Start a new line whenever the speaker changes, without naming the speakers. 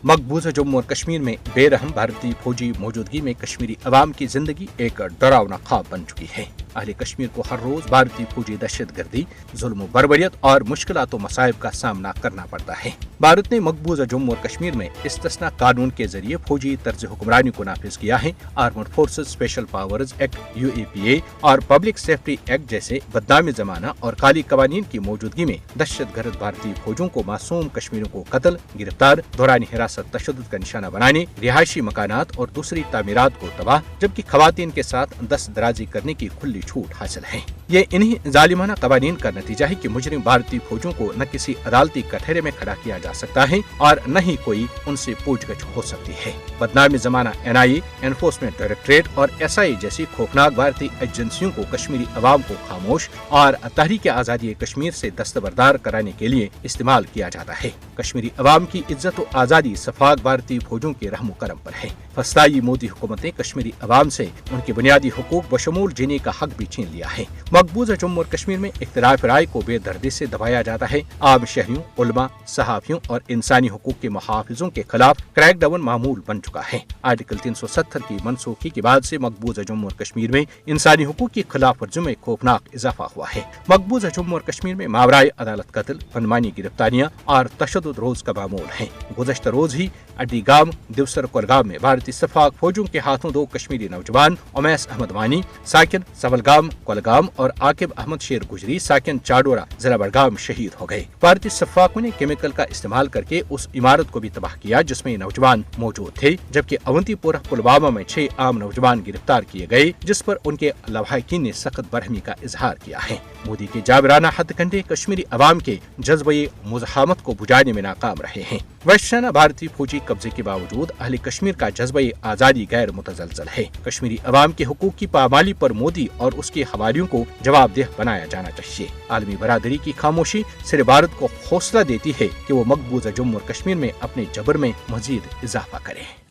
मकबूजा जम्मू और कश्मीर में बेरहम भारतीय फौजी मौजूदगी में कश्मीरी अवाम की जिंदगी एक डरावना ख्वाब बन चुकी है। अहले कश्मीर को हर रोज भारतीय फौजी दहशतगर्दी, जुल्म, बर्बरियत और मुश्किलात मसाइब का सामना करना पड़ता है। भारत ने मकबूजा जम्मू और कश्मीर में इस्तिस्ना कानून के जरिए फौजी तर्ज हुक्मरानी को नाफिज किया है। Armed forces special powers act UAPA और पब्लिक सेफ्टी एक्ट जैसे बदनामी जमाना और काली कवानीन की मौजूदगी में दहशतगर्द भारतीय फौजों को मासूम कश्मीरियों को कत्ल, गिरफ्तार, दौरानी हिरासत तशद्दुद का निशाना बनाने, रिहायशी मकानात और दूसरी तामीरात को तबाह, जबकि खवातीन के साथ दस्त दराजी करने की खुली छूट हासिल है। ये इन्हीं जालिमाना कवानीन का नतीजा है कि मुजरिम भारतीय फौजों को न किसी अदालती कटहरे में खड़ा किया जा सकता है और न ही कोई उनसे पूछगछ हो सकती है। बदनामी जमाना NIA, एनफोर्समेंट डायरेक्टरेट और SI जैसी खौफनाक भारतीय एजेंसियों को कश्मीरी अवाम को खामोश और तहरीक आजादी कश्मीर से दस्तबरदार कराने के लिए इस्तेमाल किया जाता है। कश्मीरी अवाम की इज्जत और आजादी सफाक भारतीय फौजों के रहम करम पर है। फस्ताई मोदी हुकूमत ने कश्मीरी अवाम से उनके बुनियादी हुकूक बशमूल जीने का हक भी छीन लिया है। मकबूजा जम्मू और कश्मीर में इख्तिलाफ राय को बेदर्दी से दबाया जाता है। आम शहरियों, उलमा, सहाफियों और इंसानी हुकूक के मुहाफिजों के खिलाफ क्रैकडाउन मामूल बन चुका है। आर्टिकल 370 की मनसूखी के बाद से मकबूजा जम्मू और कश्मीर में इंसानी हुकूक की खिलाफ वर्जियों में खौफनाक इजाफा हुआ है। मकबूजा जम्मू और कश्मीर में मावराए अदालत कत्ल, मनमानी गिरफ्तारियां और तशद्दुद रोज का मामूल है। गुज़श्ता रोज ही अड्डीगाम, दिवसर कोलगाम में भारतीय सफाक फौजों के हाथों 2 कश्मीरी नौजवान उमैस अहमद वानी साकिन सबलगाम कोलगाम और आकिब अहमद शेर गुजरी साकिन चाडोरा जिला बड़गाम शहीद हो गए। भारतीय सफाकों ने केमिकल का इस्तेमाल करके उस इमारत को भी तबाह किया जिसमें नौजवान मौजूद थे, जबकि अवंतीपुरा पुलवामा में 6 आम नौजवान गिरफ्तार किए गए, जिस पर उनके लवाहिकीन ने सख्त बरहमी का इजहार किया है। मोदी के जाबराना हथकंडे कश्मीरी अवाम के जज्बे मुज़ाहमत को बुझाने में नाकाम रहे हैं। वैश्याना भारतीय फौजी कब्जे के बावजूद अहले कश्मीर का जज्बे आजादी गैर मुतजलजल है। कश्मीरी अवाम के हुकूक की पामाली पर मोदी और उसके हवालियों को जवाबदेह बनाया जाना चाहिए। आलमी बरादरी की खामोशी सिर्फ भारत को हौसला देती है कि वो मकबूजा जम्मू और कश्मीर में अपने जबर में मजीद इजाफा करे।